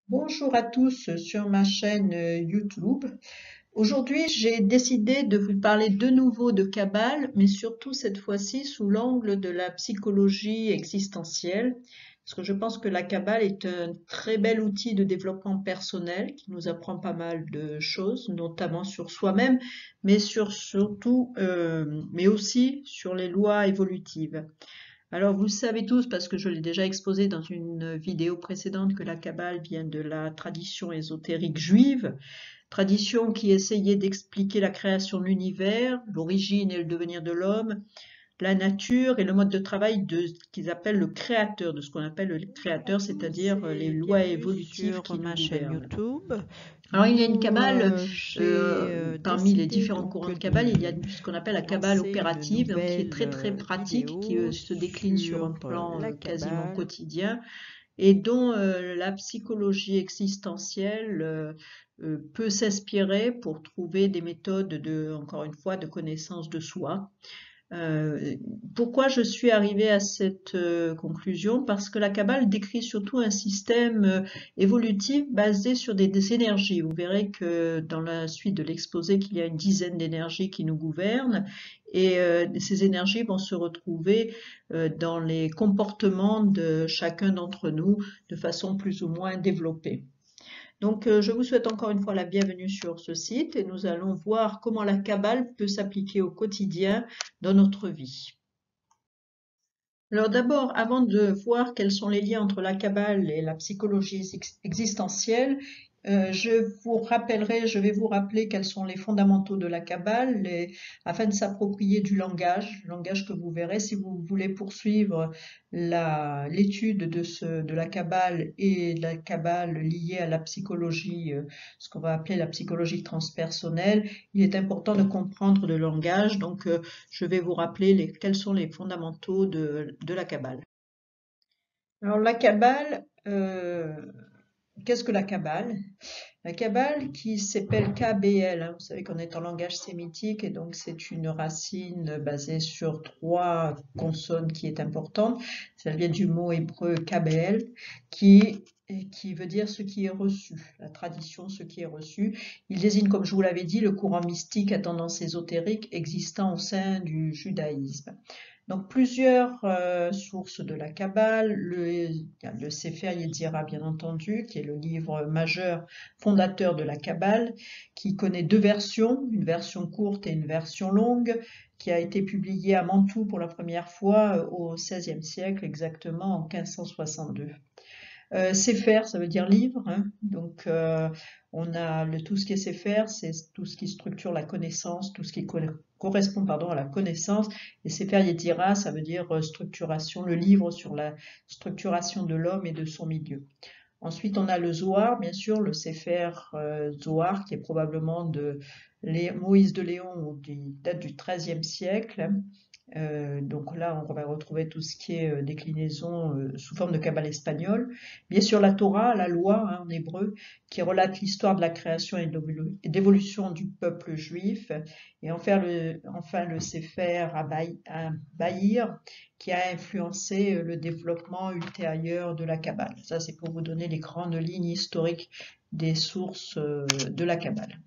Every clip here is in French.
Bonjour à tous sur ma chaîne YouTube. Aujourd'hui, j'ai décidé de vous parler de nouveau de Kabbale, mais surtout cette fois-ci sous l'angle de la psychologie existentielle, parce que je pense que la Kabbale est un très bel outil de développement personnel qui nous apprend pas mal de choses, notamment sur soi-même, mais mais aussi sur les lois évolutives. Alors, vous savez tous, parce que je l'ai déjà exposé dans une vidéo précédente, que la Kabbale vient de la tradition ésotérique juive, tradition qui essayait d'expliquer la création de l'univers, l'origine et le devenir de l'homme, la nature et le mode de travail de ce qu'ils appellent le créateur, de ce qu'on appelle le Bonjour à créateur, tous c'est-à-dire les et lois bienvenue évolutives sur qui nous ma chaîne gouvernent. YouTube. Alors, il y a une Kabbale, J'ai parmi les décidé différents donc courants de Kabbale, il y a de ce qu'on appelle la Kabbale lancer une opérative, donc qui est nouvelle très très pratique, qui vidéo se décline sur un sur plan la quasiment Kabbale. quotidien et dont la psychologie existentielle peut s'inspirer pour trouver des méthodes encore une fois, de connaissance de soi. Euh, Pourquoi je suis arrivée à cette conclusion? Parce que la Kabbale décrit surtout un système évolutif basé sur des énergies. Vous verrez que dans la suite de l'exposé qu'il y a une dizaine d'énergies qui nous gouvernent et ces énergies vont se retrouver dans les comportements de chacun d'entre nous de façon plus ou moins développée. Donc, je vous souhaite encore une fois la bienvenue sur ce site et nous allons voir comment la Kabbale peut s'appliquer au quotidien dans notre vie. Alors d'abord, avant de voir quels sont les liens entre la Kabbale et la psychologie existentielle, je vais vous rappeler quels sont les fondamentaux de la Kabbale afin de s'approprier du langage, le langage que vous verrez si vous voulez poursuivre l'étude de la Kabbale et de la Kabbale liée à la psychologie, ce qu'on va appeler la psychologie transpersonnelle. Il est important de comprendre le langage, donc je vais vous rappeler quels sont les fondamentaux de la Kabbale. Alors la Kabbale, qu'est-ce que la Kabbale? La Kabbale qui s'appelle KBL, hein, vous savez qu'on est en langage sémitique et donc c'est une racine basée sur trois consonnes qui est importante. Ça vient du mot hébreu KBL qui veut dire ce qui est reçu, la tradition, ce qui est reçu. Il désigne, comme je vous l'avais dit, le courant mystique à tendance ésotérique existant au sein du judaïsme. Donc plusieurs sources de la Kabbale, le Sefer Yetzirah bien entendu, qui est le livre majeur fondateur de la Kabbale, qui connaît deux versions, une version courte et une version longue, qui a été publiée à Mantoue pour la première fois au XVIe siècle, exactement en 1562. Sefer, ça veut dire livre, hein. Donc on a tout ce qui est Sefer, c'est tout ce qui structure la connaissance, tout ce qui correspond pardon, à la connaissance. Et Sefer Yetzirah, ça veut dire structuration, le livre sur la structuration de l'homme et de son milieu. Ensuite, on a le Zohar, bien sûr, le Sefer Zohar, qui est probablement de Moïse de Léon, qui date du XIIIe siècle. Donc là, on va retrouver tout ce qui est déclinaison sous forme de Kabbale espagnole. Bien sûr, la Torah, la loi hein, en hébreu, qui relate l'histoire de la création et d'évolution du peuple juif. Et enfin le Sefer Bahir, qui a influencé le développement ultérieur de la Kabbale. Ça, c'est pour vous donner les grandes lignes historiques des sources de la Kabbale.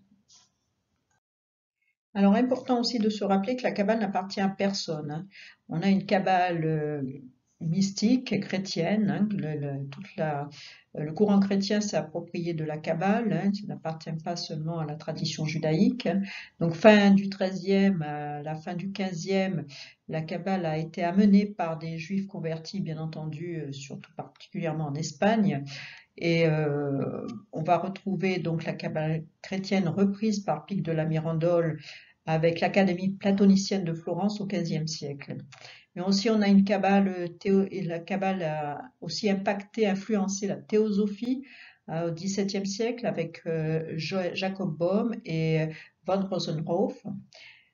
Alors, important aussi de se rappeler que la Kabbale n'appartient à personne, hein. On a une Kabbale mystique chrétienne, hein, le courant chrétien s'est approprié de la Kabbale, hein, ça n'appartient pas seulement à la tradition judaïque, hein. Donc, fin du XIIIe à la fin du XVe, la Kabbale a été amenée par des juifs convertis, bien entendu, surtout particulièrement en Espagne. Et on va retrouver donc la Kabbale chrétienne reprise par Pic de la Mirandole avec l'Académie platonicienne de Florence au XVe siècle. Mais aussi on a une Kabbale, et la Kabbale a aussi impacté, influencé la théosophie au XVIIe siècle avec Jacob Bohm et von Rosenhof.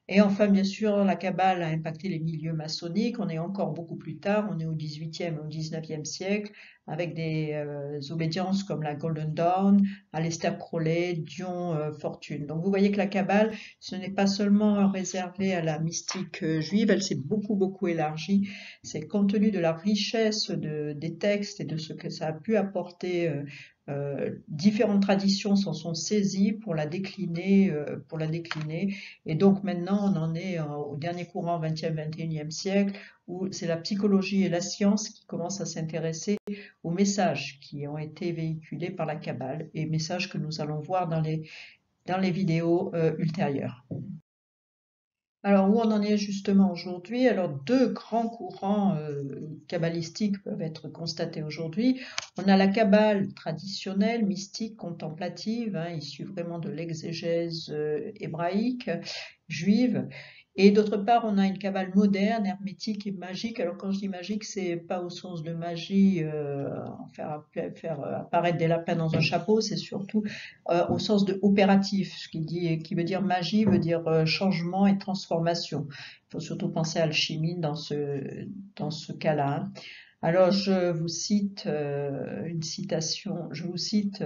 Et enfin, bien sûr, la Kabbale a impacté les milieux maçonniques. On est encore beaucoup plus tard, on est au XVIIIe et au XIXe siècle, avec des obédiences comme la Golden Dawn, Aleister Crowley, Dion Fortune. Donc vous voyez que la Kabbale, ce n'est pas seulement réservé à la mystique juive, elle s'est beaucoup élargie. C'est compte tenu de la richesse des textes et de ce que ça a pu apporter différentes traditions s'en sont saisies pour la décliner, Et donc maintenant, on en est au dernier courant 20e, 21e siècle, où c'est la psychologie et la science qui commencent à s'intéresser aux messages qui ont été véhiculés par la Kabbale, et messages que nous allons voir dans les vidéos ultérieures. Alors, où on en est justement aujourd'hui? Alors, deux grands courants kabbalistiques peuvent être constatés aujourd'hui. On a la Kabbale traditionnelle, mystique, contemplative, issue vraiment de l'exégèse hébraïque, juive. Et d'autre part, on a une Kabbale moderne, hermétique et magique. Alors, quand je dis magique, c'est pas au sens de magie, faire apparaître des lapins dans un chapeau, c'est surtout au sens de opératif, qui veut dire magie, veut dire changement et transformation. Il faut surtout penser à l'alchimie dans ce cas-là. Alors, je vous cite une citation, je vous cite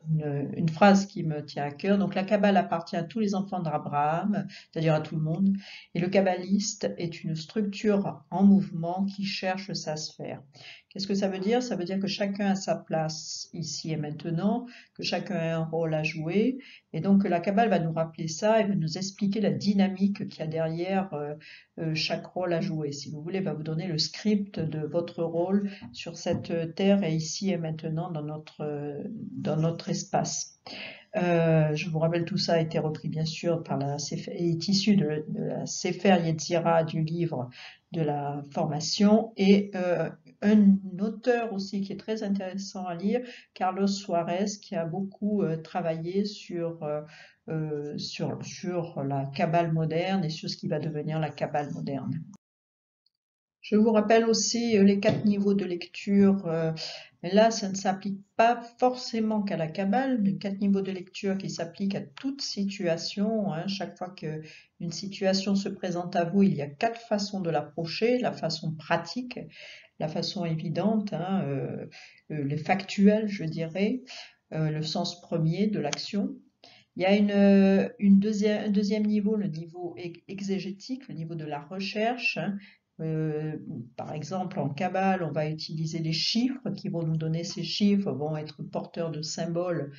une phrase qui me tient à cœur. Donc, la Kabbale appartient à tous les enfants d'Abraham, c'est-à-dire à tout le monde, et le kabbaliste est une structure en mouvement qui cherche sa sphère. Qu'est-ce que ça veut dire? Ça veut dire que chacun a sa place ici et maintenant, que chacun a un rôle à jouer, et donc la Kabbale va nous rappeler ça et va nous expliquer la dynamique qu'il y a derrière chaque rôle à jouer. Si vous voulez, va vous donner le script de votre rôle sur cette terre et ici et maintenant dans notre espace. Je vous rappelle, tout ça a été repris bien sûr est issu de la Sefer Yetzira, du livre de la formation, et un auteur aussi qui est très intéressant à lire, Carlos Suarez, qui a beaucoup travaillé sur la Kabbale moderne et sur ce qui va devenir la Kabbale moderne. Je vous rappelle aussi les 4 niveaux de lecture. Là, ça ne s'applique pas forcément qu'à la Kabbale. Les 4 niveaux de lecture qui s'appliquent à toute situation. Chaque fois qu'une situation se présente à vous, il y a 4 façons de l'approcher. La façon pratique, la façon évidente, les factuels, je dirais, le sens premier de l'action. Il y a un deuxième niveau, le niveau exégétique, le niveau de la recherche. Par exemple, en Kabbale, on va utiliser les chiffres qui vont nous donner. Ces chiffres vont être porteurs de symboles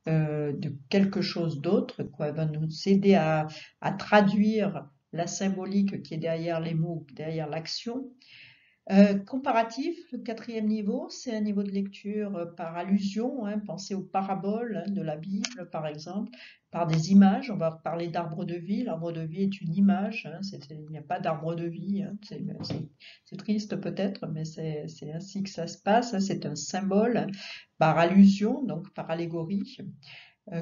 de quelque chose d'autre, va nous aider à traduire la symbolique qui est derrière les mots, derrière l'action. Comparatif, le 4e niveau, c'est un niveau de lecture par allusion. Pensez aux paraboles de la Bible, par exemple, par des images. On va parler d'arbre de vie. L'arbre de vie est une image. Il n'y a pas d'arbre de vie. C'est triste peut-être, mais c'est ainsi que ça se passe. C'est un symbole par allusion, donc par allégorie,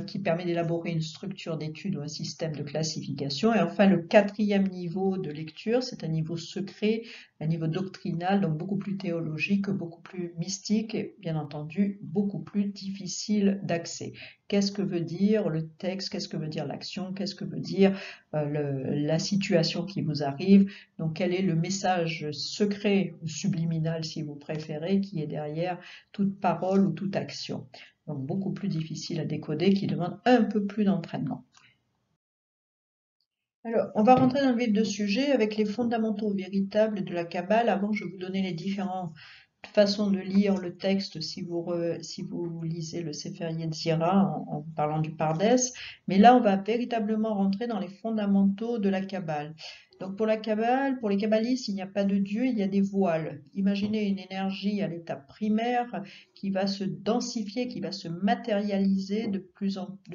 qui permet d'élaborer une structure d'étude ou un système de classification. Et enfin, le 4e niveau de lecture, c'est un niveau secret, un niveau doctrinal, donc beaucoup plus théologique, beaucoup plus mystique et bien entendu beaucoup plus difficile d'accès. Qu'est-ce que veut dire le texte? Qu'est-ce que veut dire l'action? Qu'est-ce que veut dire la situation qui vous arrive? Donc quel est le message secret ou subliminal, si vous préférez, qui est derrière toute parole ou toute action? Donc beaucoup plus difficile à décoder, qui demande un peu plus d'entraînement. Alors, on va rentrer dans le vif du sujet avec les fondamentaux véritables de la Kabbale. Avant, je vais vous donner les différentes façons de lire le texte si vous lisez le Sefer Yetzira en parlant du Pardes. Mais là, on va véritablement rentrer dans les fondamentaux de la Kabbale. Donc pour la Kabbale, pour les kabbalistes, il n'y a pas de Dieu, il y a des voiles. Imaginez une énergie à l'état primaire qui va se densifier, qui va se matérialiser de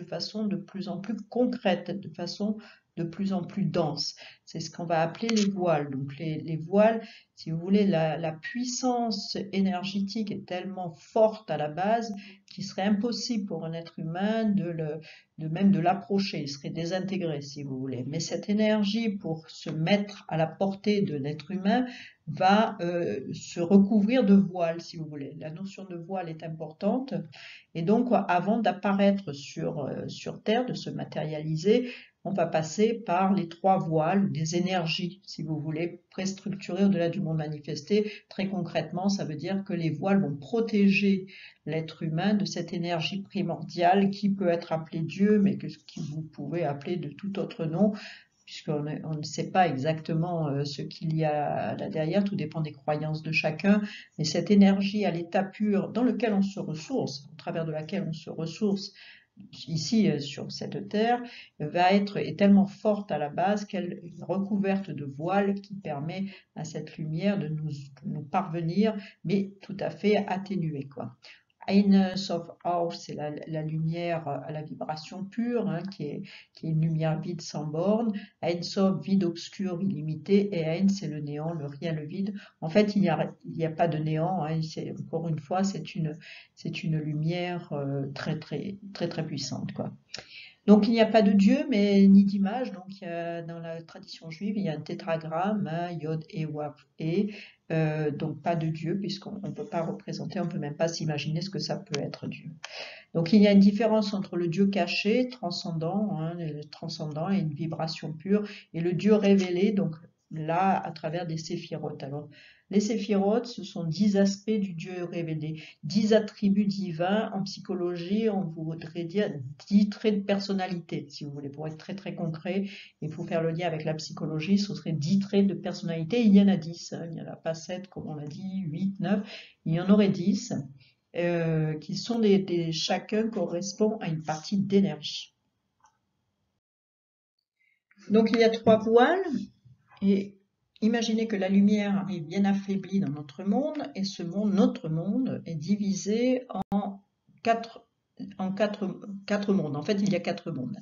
façon de plus en plus concrète, de façon de plus en plus dense. C'est ce qu'on va appeler les voiles. Donc les voiles, si vous voulez, la puissance énergétique est tellement forte à la base qu'il serait impossible pour un être humain de l'approcher, il serait désintégré si vous voulez. Mais cette énergie, pour se mettre à la portée de l'être humain, va se recouvrir de voiles si vous voulez. La notion de voile est importante et donc avant d'apparaître sur Terre, de se matérialiser, on va passer par les 3 voiles, des énergies, si vous voulez, préstructurées au-delà du monde manifesté. Très concrètement, ça veut dire que les voiles vont protéger l'être humain de cette énergie primordiale qui peut être appelée Dieu, mais que vous pouvez appeler de tout autre nom, puisqu'on ne sait pas exactement ce qu'il y a là derrière, tout dépend des croyances de chacun, mais cette énergie à l'état pur dans lequel on se ressource, au travers de laquelle on se ressource, ici sur cette terre, est tellement forte à la base qu'elle est recouverte de voile qui permet à cette lumière de nous parvenir, mais tout à fait atténuée, quoi. Eine Soft-House, c'est la lumière à la vibration pure, hein, qui est une lumière vide sans borne. Ein Soft, vide obscur, illimité. Et Ein, c'est le néant, le rien, le vide. En fait, il n'y a pas de néant. Hein, encore une fois, c'est une lumière très, très, très, très puissante, quoi. Donc il n'y a pas de Dieu, mais ni d'image. Donc dans la tradition juive, il y a un tétragramme, hein, Yod et Wav et, donc pas de Dieu, puisqu'on ne peut pas représenter, on ne peut même pas s'imaginer ce que ça peut être Dieu. Donc il y a une différence entre le Dieu caché, transcendant, hein, le transcendant et une vibration pure, et le Dieu révélé, donc là, à travers des séphirotes. Alors, les séphirotes, ce sont 10 aspects du Dieu révélé, 10 attributs divins. En psychologie, on voudrait dire 10 traits de personnalité, si vous voulez, pour être très très concret, et pour faire le lien avec la psychologie, ce serait 10 traits de personnalité. Il y en a 10, hein, il n'y en a pas 7, comme on l'a dit, 8, 9, il y en aurait 10. Qui sont chacun correspond à une partie d'énergie. Donc il y a 3 voiles, et imaginez que la lumière arrive bien affaiblie dans notre monde, et notre monde est divisé en quatre mondes. En fait, il y a 4 mondes.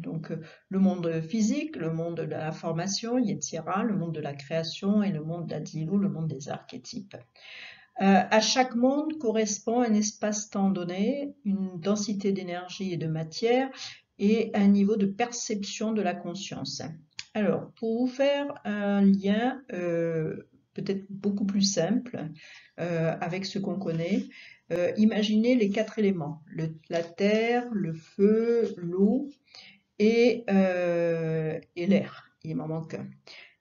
Donc le monde physique, le monde de la formation, Yetzira, le monde de la création, et le monde d'Adzilou, le monde des archétypes. À chaque monde correspond un espace-temps donné, une densité d'énergie et de matière et un niveau de perception de la conscience. Alors, pour vous faire un lien peut-être beaucoup plus simple avec ce qu'on connaît, imaginez les 4 éléments, la terre, le feu, l'eau et l'air. Il m'en manque un.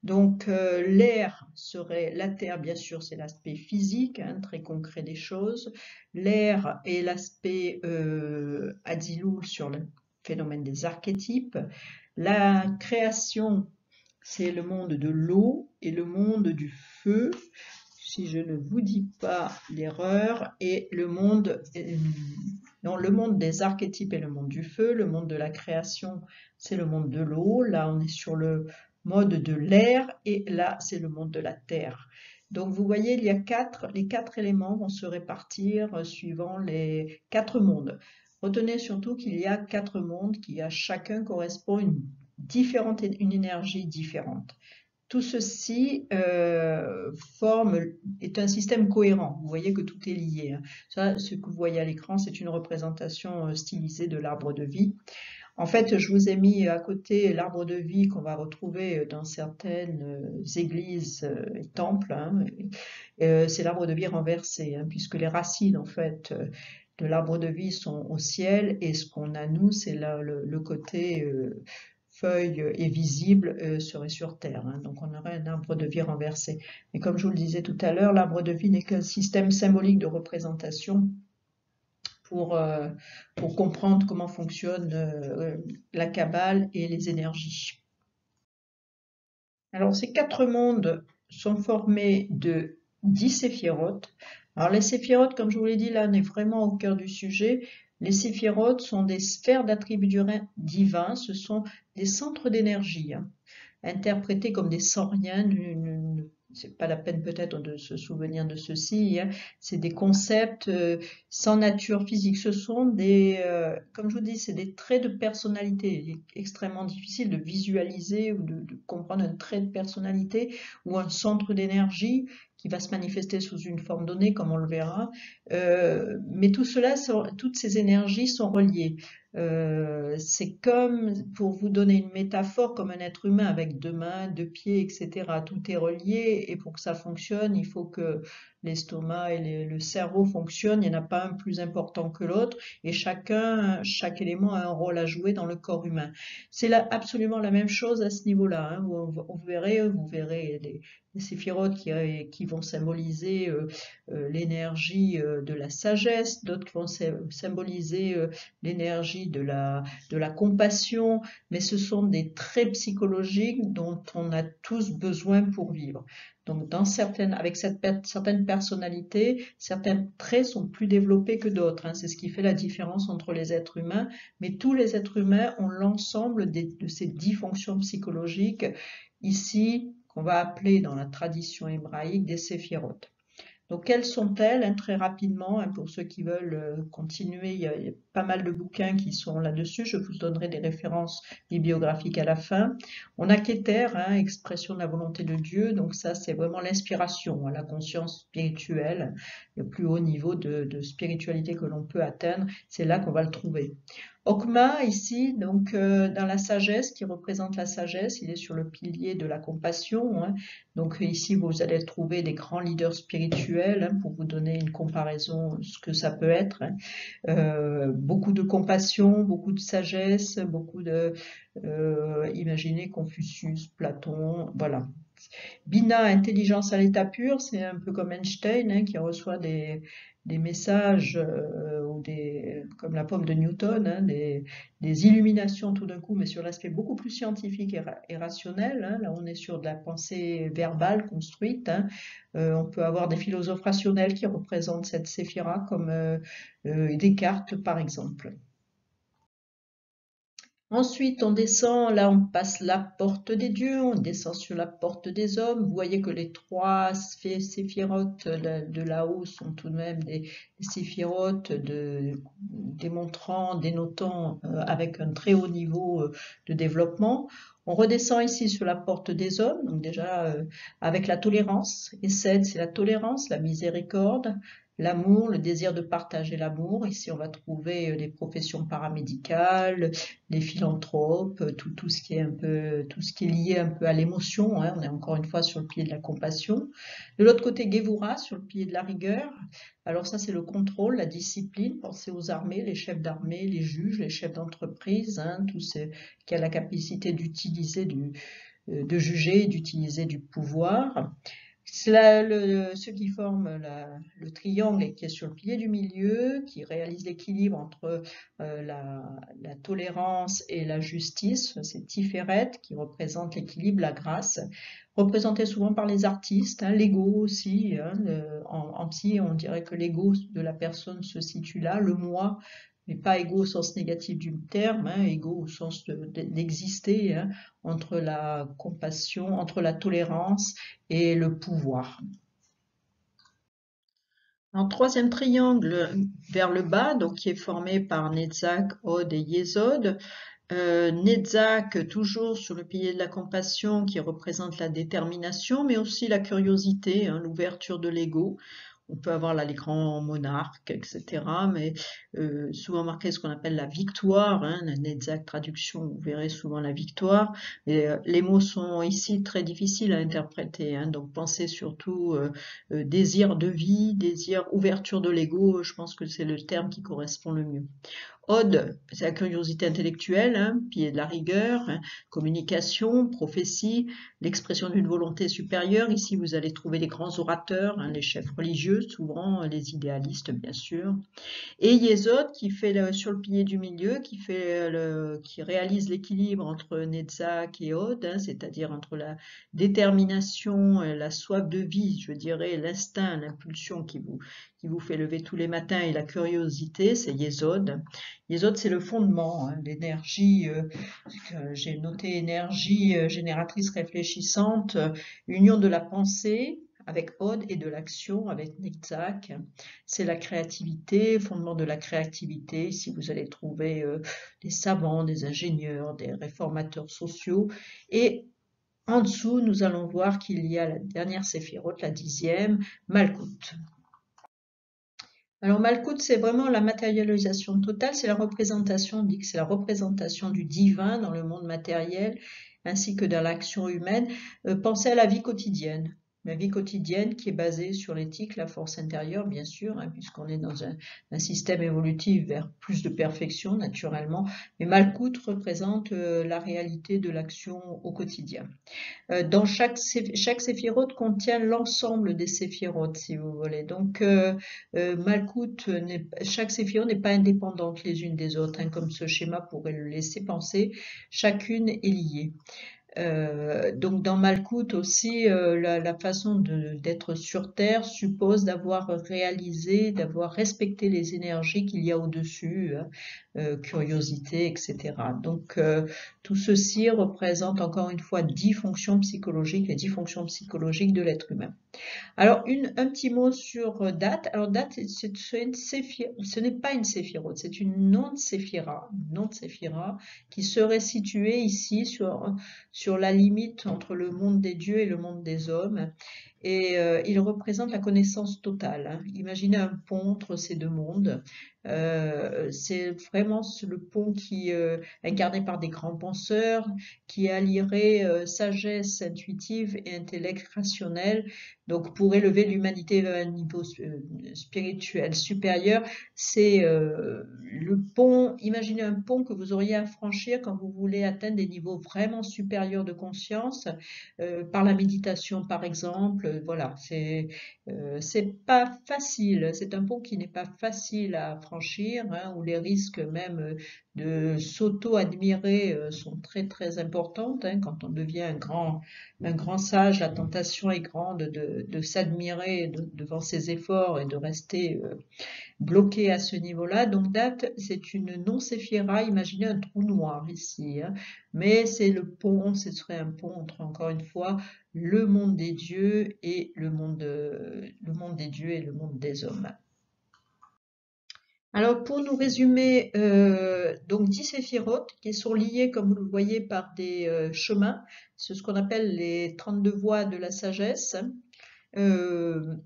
Donc l'air serait, la terre bien sûr c'est l'aspect physique, hein, très concret des choses, l'air est l'aspect Adilul sur le phénomène des archétypes, la création c'est le monde de l'eau et le monde du feu, si je ne vous dis pas l'erreur, et le monde des archétypes est le monde du feu, le monde de la création c'est le monde de l'eau, là on est sur le mode de l'air, et là c'est le monde de la terre. Donc vous voyez, il y a les 4 éléments vont se répartir suivant les 4 mondes. Retenez surtout qu'il y a 4 mondes qui à chacun correspond une énergie différente. Tout ceci est un système cohérent. Vous voyez que tout est lié. Ça, ce que vous voyez à l'écran, c'est une représentation stylisée de l'arbre de vie. En fait, je vous ai mis à côté l'arbre de vie qu'on va retrouver dans certaines églises et temples. Hein. C'est l'arbre de vie renversé, hein, puisque les racines, en fait, de l'arbre de vie sont au ciel, et ce qu'on a, nous, c'est le côté feuille et visible serait sur terre. Hein. Donc on aurait un arbre de vie renversé. Mais comme je vous le disais tout à l'heure, l'arbre de vie n'est qu'un système symbolique de représentation pour comprendre comment fonctionne la Kabbale et les énergies. Alors ces 4 mondes sont formés de 10 séphirotes. Alors les séphirotes, comme je vous l'ai dit, là on est vraiment au cœur du sujet. Les séphirotes sont des sphères d'attributs divins, ce sont des centres d'énergie, hein, interprétés comme des sauriens. C'est pas la peine peut-être de se souvenir de ceci, hein. C'est des concepts sans nature physique. Ce sont comme je vous dis, c'est des traits de personnalité. Il est extrêmement difficile de visualiser ou de comprendre un trait de personnalité ou un centre d'énergie qui va se manifester sous une forme donnée, comme on le verra. Mais toutes ces énergies sont reliées. C'est comme, pour vous donner une métaphore, comme un être humain avec 2 mains, 2 pieds, etc. Tout est relié, et pour que ça fonctionne, il faut que l'estomac et le cerveau fonctionnent. Il n'y en a pas un plus important que l'autre, et chaque élément a un rôle à jouer dans le corps humain. C'est absolument la même chose à ce niveau-là. Hein. Vous verrez les séphirotes qui vont symboliser l'énergie de la sagesse, d'autres qui vont symboliser l'énergie l'énergie de la compassion, mais ce sont des traits psychologiques dont on a tous besoin pour vivre. Donc, avec certaines personnalités, certains traits sont plus développés que d'autres, hein. C'est ce qui fait la différence entre les êtres humains. Mais tous les êtres humains ont l'ensemble de ces 10 fonctions psychologiques, ici, qu'on va appeler dans la tradition hébraïque des séphirotes. Donc, quelles sont-elles, hein, très rapidement, hein, pour ceux qui veulent continuer, il y a pas mal de bouquins qui sont là-dessus, je vous donnerai des références bibliographiques à la fin. On a Keter, hein, expression de la volonté de Dieu, donc ça c'est vraiment l'inspiration, hein, la conscience spirituelle, le plus haut niveau de spiritualité que l'on peut atteindre, c'est là qu'on va le trouver. Okma, ici, donc dans la sagesse, qui représente la sagesse, il est sur le pilier de la compassion, hein. Donc ici, vous allez trouver des grands leaders spirituels, hein, pour vous donner une comparaison, ce que ça peut être, hein. Beaucoup de compassion, beaucoup de sagesse, beaucoup de... imaginez Confucius, Platon, voilà. Bina, intelligence à l'état pur, c'est un peu comme Einstein, hein, qui reçoit des messages, comme la pomme de Newton, hein, des illuminations tout d'un coup, mais sur l'aspect beaucoup plus scientifique et rationnel, hein. Là, on est sur de la pensée verbale construite, hein. On peut avoir des philosophes rationnels qui représentent cette séphira, comme Descartes, par exemple. Ensuite, on descend, là on passe la porte des dieux, on descend sur la porte des hommes. Vous voyez que les 3 séphirotes de là-haut sont tout de même des séphirotes dénotant avec un très haut niveau de développement. On redescend ici sur la porte des hommes, donc déjà avec la tolérance. Essed, c'est la tolérance, la miséricorde. L'amour, le désir de partager l'amour. Ici, on va trouver les professions paramédicales, les philanthropes, tout ce qui est tout ce qui est lié un peu à l'émotion, hein. On est encore une fois sur le pied de la compassion. De l'autre côté, Gevura, sur le pied de la rigueur. Alors ça, c'est le contrôle, la discipline. Pensez aux armées, les chefs d'armée, les juges, les chefs d'entreprise, hein, tous ceux qui ont la capacité d'utiliser de juger, d'utiliser du pouvoir. Ce qui forme le triangle et qui est sur le pilier du milieu, qui réalise l'équilibre entre la tolérance et la justice, c'est Tiferet qui représente l'équilibre, la grâce, représenté souvent par les artistes, hein, l'ego aussi, hein, en psy on dirait que l'ego de la personne se situe là, le moi, mais pas égo au sens négatif du terme, hein, égo au sens d'exister, hein, entre la compassion, entre la tolérance et le pouvoir. Un troisième triangle vers le bas, donc qui est formé par Netzach, Od et Yesod. Netzach, toujours sur le pilier de la compassion, qui représente la détermination, mais aussi la curiosité, hein, l'ouverture de l'ego. On peut avoir là les grands monarques, etc. Mais souvent marqué ce qu'on appelle la victoire, hein, la Netzach traduction, vous verrez souvent la victoire. Et, les mots sont ici très difficiles à interpréter, hein, donc pensez surtout désir de vie, désir, ouverture de l'ego, je pense que c'est le terme qui correspond le mieux. Ode, c'est la curiosité intellectuelle, hein, pied de la rigueur, hein, communication, prophétie, l'expression d'une volonté supérieure. Ici, vous allez trouver les grands orateurs, hein, les chefs religieux, souvent les idéalistes, bien sûr. Et Yesod, qui fait sur le pilier du milieu, qui réalise l'équilibre entre Netzach et Od, hein, c'est-à-dire entre la détermination, la soif de vie, je dirais, l'instinct, l'impulsion qui vous fait lever tous les matins et la curiosité, c'est Yesod. Yesod, c'est le fondement, hein, l'énergie, j'ai noté énergie génératrice réfléchissante, union de la pensée avec Od et de l'action avec Netzach. C'est la créativité, fondement de la créativité. Ici, vous allez trouver des savants, des ingénieurs, des réformateurs sociaux. Et en dessous, nous allons voir qu'il y a la dernière séphirote, la 10e, Malkout. Alors Malkout, c'est vraiment la matérialisation totale, c'est la représentation, on dit que c'est la représentation du divin dans le monde matériel, ainsi que dans l'action humaine. Pensez à la vie quotidienne. la vie quotidienne qui est basée sur l'éthique, la force intérieure, bien sûr, hein, puisqu'on est dans un système évolutif vers plus de perfection, naturellement. Mais Malkout représente la réalité de l'action au quotidien. Dans chaque séphirote contient l'ensemble des séphirotes, si vous voulez. Donc, Malkout, chaque séphirote n'est pas indépendante les unes des autres, hein, comme ce schéma pourrait le laisser penser. Chacune est liée. Donc dans Malkout aussi, la façon d'être sur Terre suppose d'avoir réalisé, d'avoir respecté les énergies qu'il y a au-dessus, hein, curiosité, etc. Donc tout ceci représente encore une fois 10 fonctions psychologiques, les 10 fonctions psychologiques de l'être humain. Alors, un petit mot sur Date. Alors, Date, ce n'est pas une séphirote, c'est une non-séphira, qui serait située ici sur la limite entre le monde des dieux et le monde des hommes. Et il représente la connaissance totale, hein. Imaginez un pont entre ces deux mondes. C'est vraiment le pont qui incarné par des grands penseurs, qui allierait sagesse intuitive et intellect rationnel. Donc, pour élever l'humanité à un niveau spirituel supérieur, c'est le pont. Imaginez un pont que vous auriez à franchir quand vous voulez atteindre des niveaux vraiment supérieurs de conscience, par la méditation, par exemple. Voilà, c'est pas facile. C'est un pont qui n'est pas facile à franchir, hein, où les risques même de s'auto-admirer sont très très importantes, hein. Quand on devient un grand sage, la tentation est grande de s'admirer devant ses efforts et de rester bloqué à ce niveau-là. Donc Date, c'est une non-séphira, imaginez un trou noir ici, hein. Mais c'est le pont, ce serait un pont entre, encore une fois, le monde des dieux et le monde des dieux et le monde des hommes. Alors, pour nous résumer, donc 10 séphirotes qui sont liées, comme vous le voyez, par des chemins. C'est ce qu'on appelle les 32 voies de la sagesse. Euh,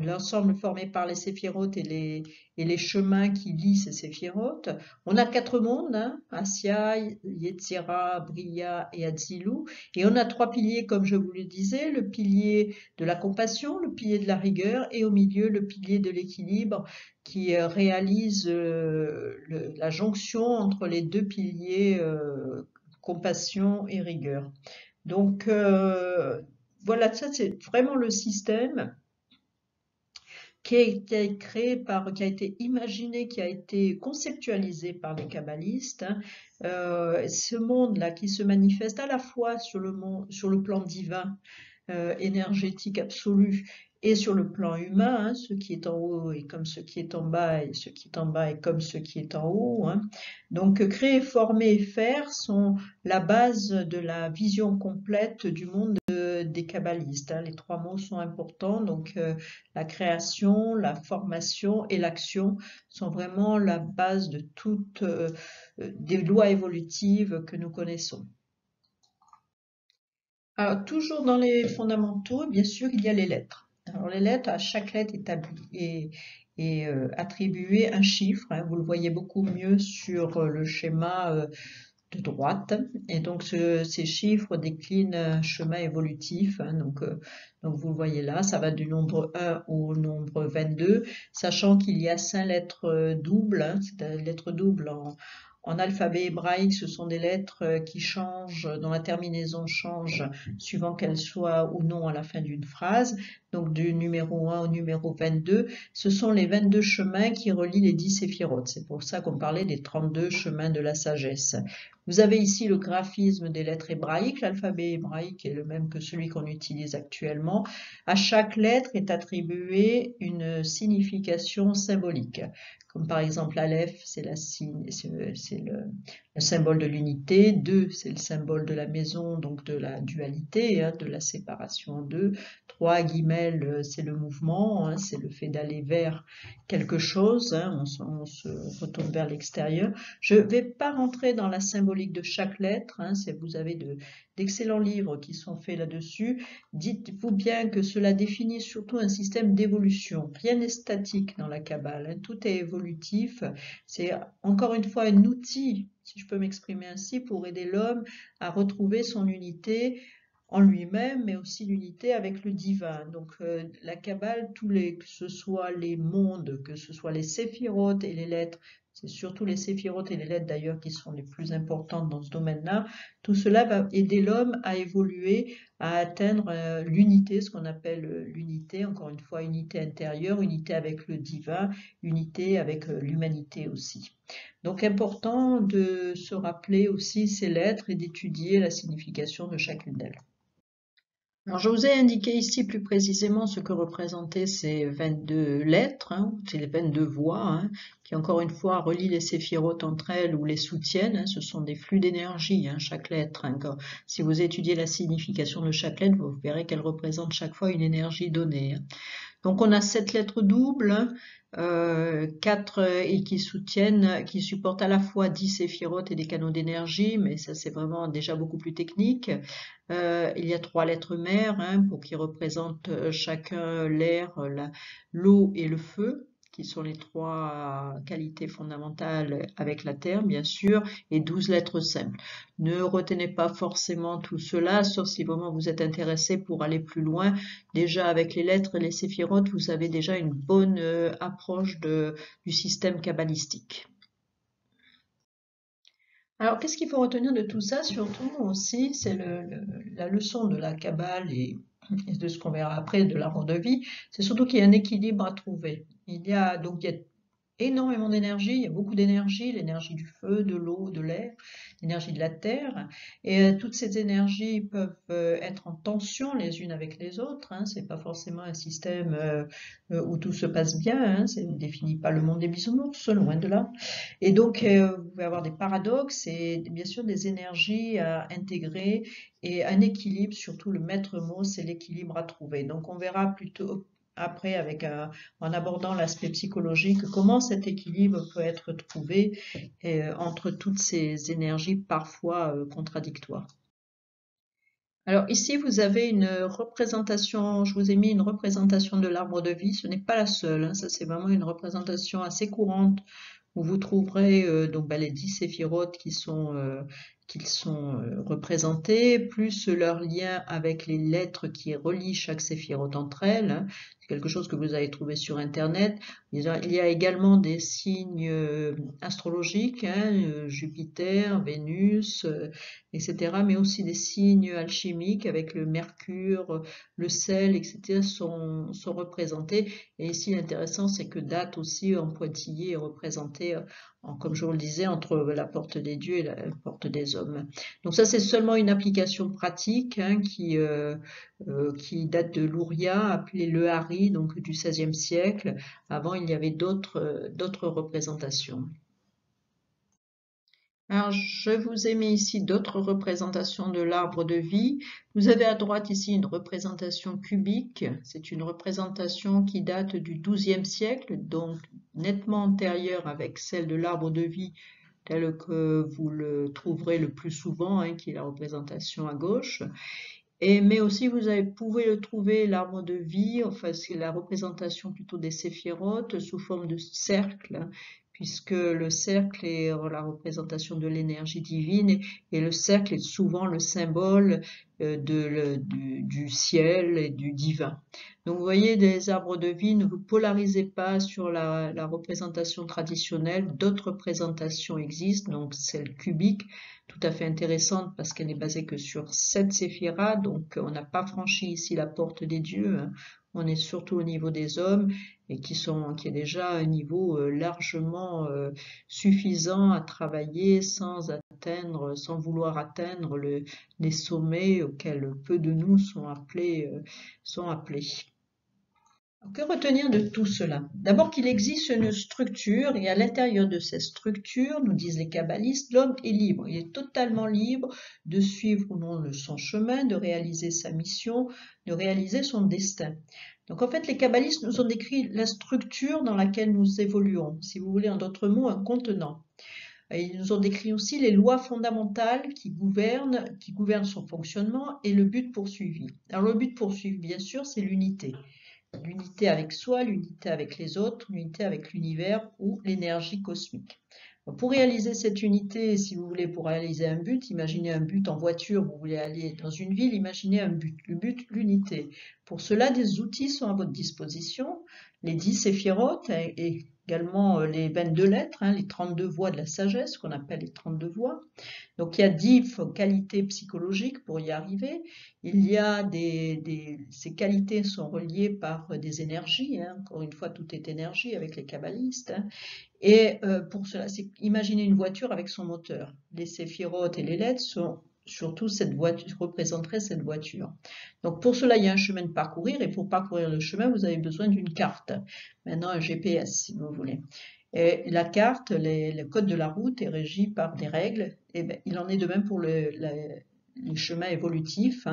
L'ensemble formé par les séphirotes et les chemins qui lient ces séphirotes. On a 4 mondes, hein, Asya, Yetzira, Briya et Atzilou. Et on a 3 piliers, comme je vous le disais, le pilier de la compassion, le pilier de la rigueur et au milieu le pilier de l'équilibre qui réalise la jonction entre les deux piliers compassion et rigueur. Donc voilà, ça c'est vraiment le système qui a été créé qui a été imaginé, qui a été conceptualisé par les kabbalistes, hein. Ce monde-là qui se manifeste à la fois sur le plan divin, énergétique absolu, et sur le plan humain, hein, ce qui est en haut est comme ce qui est en bas, et ce qui est en bas est comme ce qui est en haut, hein. Donc créer, former et faire sont la base de la vision complète du monde des kabbalistes, hein. Les 3 mots sont importants, donc la création, la formation et l'action sont vraiment la base de toutes des lois évolutives que nous connaissons. Alors, toujours dans les fondamentaux, bien sûr, il y a les lettres. Alors, les lettres, à chaque lettre est attribué un chiffre, hein. Vous le voyez beaucoup mieux sur le schéma de droite. Et donc, ces chiffres déclinent un chemin évolutif, hein. Donc, vous le voyez là, ça va du nombre 1 au nombre 22, sachant qu'il y a 5 lettres doubles, hein. C'est-à-dire lettres doubles en alphabet hébraïque, ce sont des lettres qui changent, dont la terminaison change suivant qu'elle soit ou non à la fin d'une phrase. Donc du numéro 1 au numéro 22, ce sont les 22 chemins qui relient les 10 séphirotes. C'est pour ça qu'on parlait des 32 chemins de la sagesse. Vous avez ici le graphisme des lettres hébraïques. L'alphabet hébraïque est le même que celui qu'on utilise actuellement. À chaque lettre est attribuée une signification symbolique. Comme par exemple Aleph, c'est le symbole de l'unité. 2, c'est le symbole de la maison, donc de la dualité, hein, de la séparation en deux. 3, Guimel, c'est le mouvement, hein, c'est le fait d'aller vers quelque chose, hein, on se retourne vers l'extérieur. Je ne vais pas rentrer dans la symbolique de chaque lettre, hein, vous avez d'excellents livres qui sont faits là-dessus. Dites-vous bien que cela définit surtout un système d'évolution. Rien n'est statique dans la Kabbale, hein, tout est évolutif. C'est encore une fois un outil, si je peux m'exprimer ainsi, pour aider l'homme à retrouver son unité en lui-même, mais aussi l'unité avec le divin. Donc la Kabbale, que ce soit les mondes, que ce soit les séphirotes et les lettres, c'est surtout les séphirotes et les lettres d'ailleurs qui sont les plus importantes dans ce domaine-là, tout cela va aider l'homme à évoluer, à atteindre l'unité, ce qu'on appelle l'unité, encore une fois, unité intérieure, unité avec le divin, unité avec l'humanité aussi. Donc important de se rappeler aussi ces lettres et d'étudier la signification de chacune d'elles. Alors, je vous ai indiqué ici plus précisément ce que représentaient ces 22 lettres, ces 22 voix, qui encore une fois relient les séphirotes entre elles ou les soutiennent. Ce sont des flux d'énergie, chaque lettre. Si vous étudiez la signification de chaque lettre, vous verrez qu'elle représente chaque fois une énergie donnée. Donc on a 7 lettres doubles, 4 et qui supportent à la fois 10 séphirotes et des canaux d'énergie, mais ça c'est vraiment déjà beaucoup plus technique. Il y a 3 lettres mères pour qui représentent chacun l'air, l'eau et le feu, qui sont les 3 qualités fondamentales avec la terre, bien sûr, et 12 lettres simples. Ne retenez pas forcément tout cela, sauf si vraiment vous êtes intéressé pour aller plus loin. Déjà, avec les lettres et les séphirotes, vous avez déjà une bonne approche du système kabbalistique. Alors, qu'est-ce qu'il faut retenir de tout ça? Surtout aussi, c'est la leçon de la Kabbale et de ce qu'on verra après de l'arbre de vie, c'est surtout qu'il y a un équilibre à trouver. Il y a énormément d'énergie, il y a beaucoup d'énergie, l'énergie du feu, de l'eau, de l'air, l'énergie de la terre, et toutes ces énergies peuvent être en tension les unes avec les autres, c'est pas forcément un système où tout se passe bien, ça ne définit pas le monde des bisounours, loin de là. Et donc, vous pouvez avoir des paradoxes et bien sûr des énergies à intégrer et un équilibre, surtout le maître mot, c'est l'équilibre à trouver. Donc, on verra plutôt après en abordant l'aspect psychologique, comment cet équilibre peut être trouvé entre toutes ces énergies parfois contradictoires. Alors ici, vous avez une représentation, je vous ai mis une représentation de l'arbre de vie, ce n'est pas la seule, ça c'est vraiment une représentation assez courante où vous trouverez donc les 10 séphirotes qui sont représentées, plus leur lien avec les lettres qui relient chaque séphirote entre elles. C'est quelque chose que vous allez trouver sur Internet. Il y a également des signes astrologiques, Jupiter, Vénus, etc., mais aussi des signes alchimiques avec le mercure, le sel, etc., sont représentés. Et ici, l'intéressant, c'est que Date aussi, en pointillé, est représenté, comme je vous le disais, entre la porte des dieux et la porte des hommes. Donc ça, c'est seulement une application pratique qui date de l'Ouria, appelée le Hari, donc du XVIe siècle. Avant, il y avait d'autres représentations. Alors, je vous ai mis ici d'autres représentations de l'arbre de vie. Vous avez à droite ici une représentation cubique. C'est une représentation qui date du XIIe siècle, donc nettement antérieure avec celle de l'arbre de vie tel que vous le trouverez le plus souvent, qui est la représentation à gauche. Mais aussi, pouvez le trouver, l'arbre de vie, enfin c'est la représentation plutôt des séphirotes sous forme de cercle, puisque le cercle est la représentation de l'énergie divine et le cercle est souvent le symbole du ciel et du divin. Donc vous voyez, des arbres de vie, ne vous polarisez pas sur la représentation traditionnelle, d'autres représentations existent, donc celle cubique, tout à fait intéressante parce qu'elle n'est basée que sur 7 séphiras, donc on n'a pas franchi ici la porte des dieux, on est surtout au niveau des hommes et qui est déjà un niveau largement suffisant à travailler sans vouloir atteindre les sommets auxquels peu de nous sont appelés. Que retenir de tout cela? D'abord qu'il existe une structure et à l'intérieur de cette structure, nous disent les kabbalistes, l'homme est libre. Il est totalement libre de suivre ou non son chemin, de réaliser sa mission, de réaliser son destin. Donc en fait, les kabbalistes nous ont décrit la structure dans laquelle nous évoluons. Si vous voulez, en d'autres mots, un contenant. Et ils nous ont décrit aussi les lois fondamentales qui gouvernent son fonctionnement et le but poursuivi. Alors le but poursuivi, bien sûr, c'est l'unité. L'unité avec soi, l'unité avec les autres, l'unité avec l'univers ou l'énergie cosmique. Pour réaliser cette unité, si vous voulez, pour réaliser un but, imaginez un but en voiture, vous voulez aller dans une ville, imaginez un but, le but, l'unité. Pour cela, des outils sont à votre disposition, les 10 séphirotes et également les 22 lettres, les 32 voies de la sagesse, qu'on appelle les 32 voies. Donc il y a 10 qualités psychologiques pour y arriver. Il y a ces qualités sont reliées par des énergies, encore une fois tout est énergie avec les kabbalistes, et pour cela, imaginez une voiture avec son moteur. Les séphirotes et les lettres sont surtout cette voiture, représenteraient cette voiture. Donc pour cela, il y a un chemin de parcourir, et pour parcourir le chemin, vous avez besoin d'une carte. Maintenant, un GPS, si vous voulez. Et la carte, le code de la route est régi par des règles, et ben, il en est de même pour les chemins évolutifs.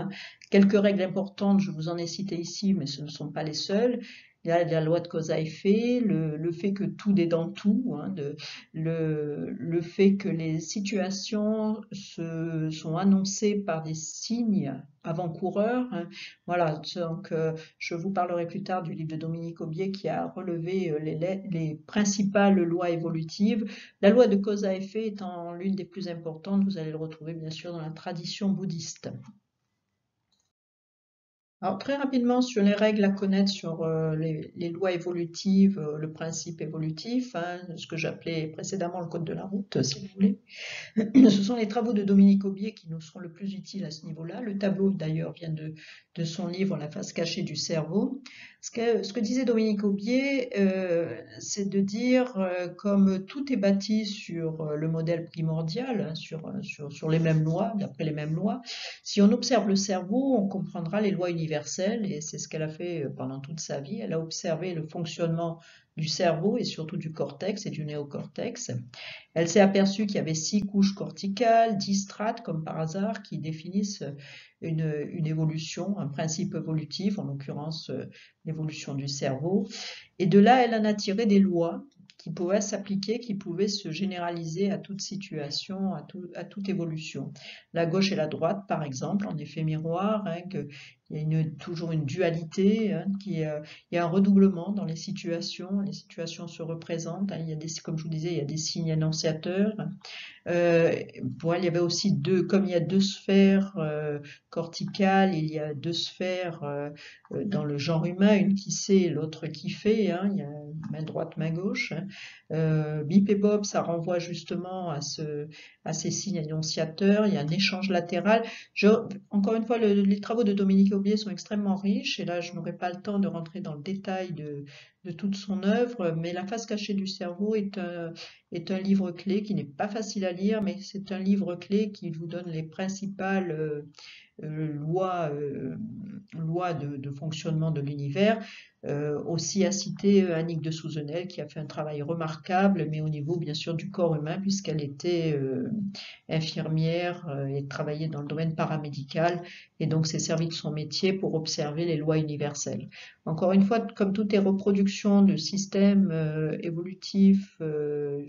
Quelques règles importantes, je vous en ai cité ici, mais ce ne sont pas les seules. Il y a la loi de cause à effet, le fait que tout est dans tout, le fait que les situations sont annoncées par des signes avant-coureurs. Voilà, donc je vous parlerai plus tard du livre de Dominique Aubier qui a relevé les principales lois évolutives. La loi de cause à effet étant l'une des plus importantes, vous allez le retrouver bien sûr dans la tradition bouddhiste. Alors très rapidement sur les règles à connaître sur les lois évolutives, le principe évolutif, ce que j'appelais précédemment le code de la route, si vous voulez. Ce sont les travaux de Dominique Aubier qui nous seront le plus utiles à ce niveau-là. Le tableau d'ailleurs vient de son livre La face cachée du cerveau. Ce que disait Dominique Aubier, c'est de dire comme tout est bâti sur le modèle primordial, sur les mêmes lois, d'après les mêmes lois, si on observe le cerveau, on comprendra les lois universelles, et c'est ce qu'elle a fait pendant toute sa vie. Elle a observé le fonctionnement du cerveau et surtout du cortex et du néocortex. Elle s'est aperçue qu'il y avait 6 couches corticales, 10 strates comme par hasard, qui définissent une évolution, un principe évolutif, en l'occurrence l'évolution du cerveau. Et de là, elle en a tiré des lois qui pouvaient s'appliquer, qui pouvaient se généraliser à toute situation, à toute évolution. La gauche et la droite, par exemple, en effet miroir, il y a toujours une dualité, il y a un redoublement dans les situations se représentent, il y a comme je vous disais, il y a des signes annonciateurs. Pour elle, il y avait aussi comme il y a 2 sphères corticales, il y a 2 sphères dans le genre humain, une qui sait et l'autre qui fait, il y a main droite, main gauche. Bip et Bob, ça renvoie justement à ces signes annonciateurs, il y a un échange latéral. Encore une fois, les travaux de Dominique Aubier sont extrêmement riches, et là, je n'aurai pas le temps de rentrer dans le détail de toute son œuvre, mais La face cachée du cerveau est un livre clé qui n'est pas facile à lire, mais c'est un livre clé qui vous donne les principales lois de fonctionnement de l'univers. Aussi à citer Annick de Souzenel qui a fait un travail remarquable, mais au niveau bien sûr du corps humain, puisqu'elle était infirmière et travaillait dans le domaine paramédical, et donc s'est servi de son métier pour observer les lois universelles. Encore une fois, comme tout est reproduction de systèmes évolutifs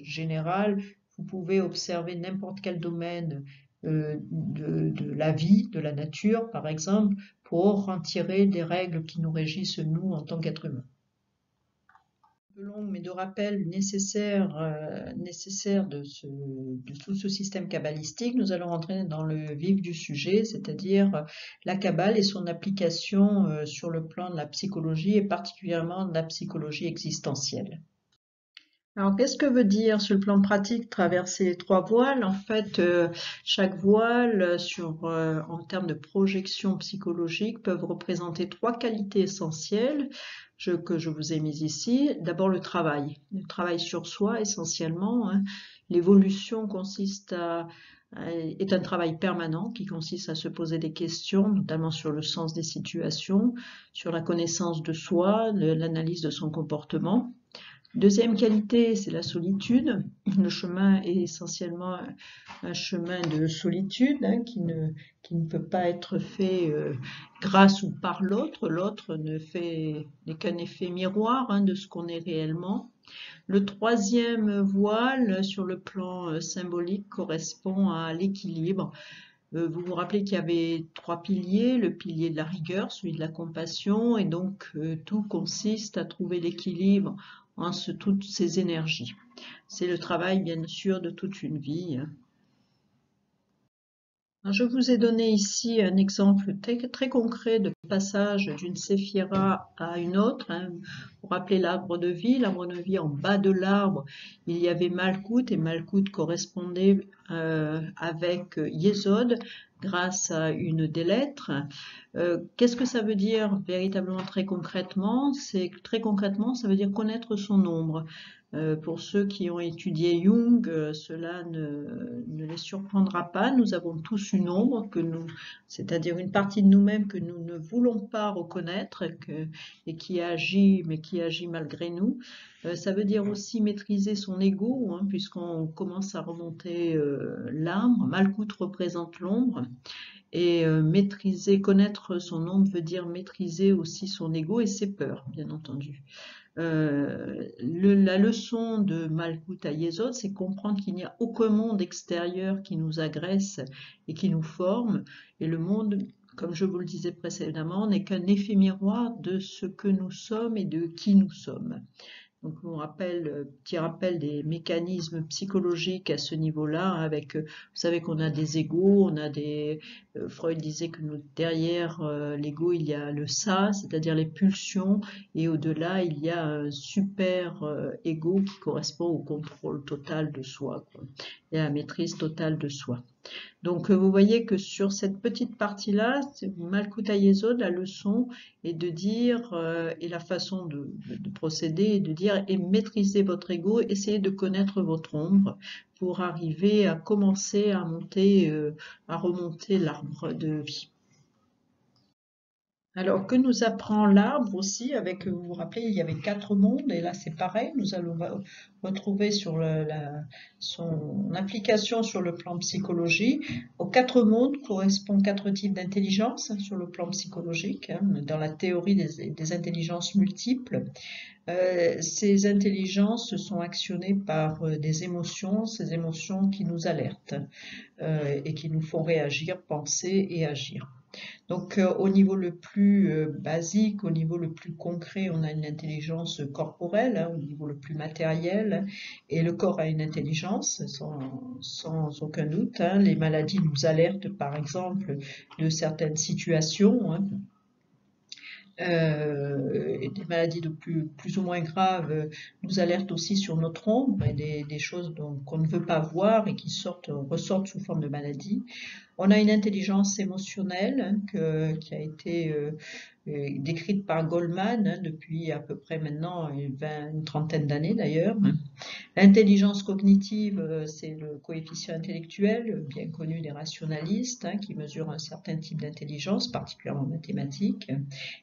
général, vous pouvez observer n'importe quel domaine de la vie, de la nature, par exemple, pour en tirer des règles qui nous régissent, nous, en tant qu'êtres humains. Un peu longue, mais de rappel nécessaire de tout ce système kabbalistique, nous allons rentrer dans le vif du sujet, c'est-à-dire la Kabbale et son application sur le plan de la psychologie, et particulièrement de la psychologie existentielle. Alors, qu'est-ce que veut dire sur le plan pratique traverser les 3 voiles? En fait, chaque voile, en termes de projection psychologique, peuvent représenter 3 qualités essentielles que je vous ai mises ici. D'abord, le travail sur soi essentiellement. L'évolution est un travail permanent qui consiste à se poser des questions, notamment sur le sens des situations, sur la connaissance de soi, l'analyse de son comportement. Deuxième qualité, c'est la solitude. Le chemin est essentiellement un chemin de solitude qui ne peut pas être fait grâce ou par l'autre. L'autre n'est qu'un effet miroir de ce qu'on est réellement. Le troisième voile, sur le plan symbolique, correspond à l'équilibre. Vous vous rappelez qu'il y avait 3 piliers, le pilier de la rigueur, celui de la compassion, et donc tout consiste à trouver l'équilibre toutes ces énergies. C'est le travail, bien sûr, de toute une vie. Alors, je vous ai donné ici un exemple très concret de passage d'une séphira à une autre, hein. Vous vous rappelez l'arbre de vie. L'arbre de vie, en bas de l'arbre, il y avait Malkout, et Malkout correspondait avec Yesod grâce à une des lettres. Qu'est-ce que ça veut dire véritablement très concrètement? Très concrètement, ça veut dire connaître son ombre. Pour ceux qui ont étudié Jung, cela ne les surprendra pas. Nous avons tous une ombre, c'est-à-dire une partie de nous-mêmes que nous ne voulons pas reconnaître et qui agit, mais qui agit malgré nous. Ça veut dire aussi maîtriser son ego, hein, puisqu'on commence à remonter l'arbre. Malkout représente l'ombre. Et connaître son ombre veut dire maîtriser aussi son ego et ses peurs, bien entendu. La leçon de Malkout à Yesod, c'est comprendre qu'il n'y a aucun monde extérieur qui nous agresse et qui nous forme, et le monde, comme je vous le disais précédemment, n'est qu'un effet miroir de ce que nous sommes et de qui nous sommes. Donc, petit rappel des mécanismes psychologiques à ce niveau-là, avec, vous savez qu'on a des égos, Freud disait que derrière l'ego, il y a le ça, c'est-à-dire les pulsions, et au-delà, il y a un super ego qui correspond au contrôle total de soi, quoi, et à la maîtrise totale de soi. Donc, vous voyez que sur cette petite partie-là, Malkout Yesod, la leçon est de dire, et la façon de procéder est de dire, et maîtriser votre ego, essayez de connaître votre ombre pour arriver à commencer à remonter l'arbre de vie. Alors, que nous apprend l'arbre aussi, vous vous rappelez, il y avait 4 mondes, et là c'est pareil, nous allons retrouver son application sur le plan psychologique. Aux 4 mondes correspondent 4 types d'intelligence sur le plan psychologique, hein, dans la théorie des intelligences multiples. Ces intelligences sont actionnées par des émotions, ces émotions qui nous alertent et qui nous font réagir, penser et agir. Donc, au niveau le plus basique, au niveau le plus concret, on a une intelligence corporelle, hein, au niveau le plus matériel, et le corps a une intelligence, sans aucun doute, hein. Les maladies nous alertent, par exemple, de certaines situations, hein. Et des maladies de plus ou moins graves nous alertent aussi sur notre ombre et des choses qu'on ne veut pas voir et qui ressortent sous forme de maladie. On a une intelligence émotionnelle, hein, qui a été décrite par Goldman, hein, depuis à peu près maintenant une trentaine d'années d'ailleurs. L'intelligence cognitive, c'est le coefficient intellectuel, bien connu des rationalistes, hein, qui mesure un certain type d'intelligence, particulièrement mathématique.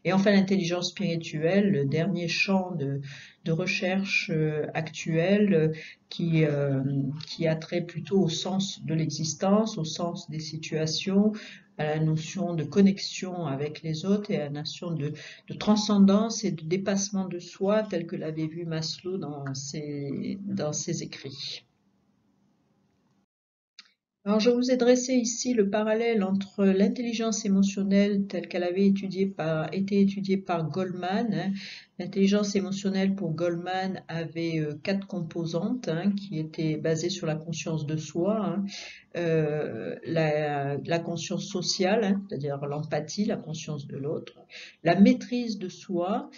Et enfin, l'intelligence spirituelle, le dernier champ de recherche actuel qui a trait plutôt au sens de l'existence, au sens des situations, à la notion de connexion avec les autres et à la notion de transcendance et de dépassement de soi, tel que l'avait vu Maslow dans ses écrits. Alors, je vous ai dressé ici le parallèle entre l'intelligence émotionnelle telle qu'elle avait été étudiée par Goldman, hein. L'intelligence émotionnelle pour Goldman avait 4 composantes, hein, qui étaient basées sur la conscience de soi, hein. La conscience sociale, hein, c'est-à-dire l'empathie, la conscience de l'autre, la maîtrise de soi,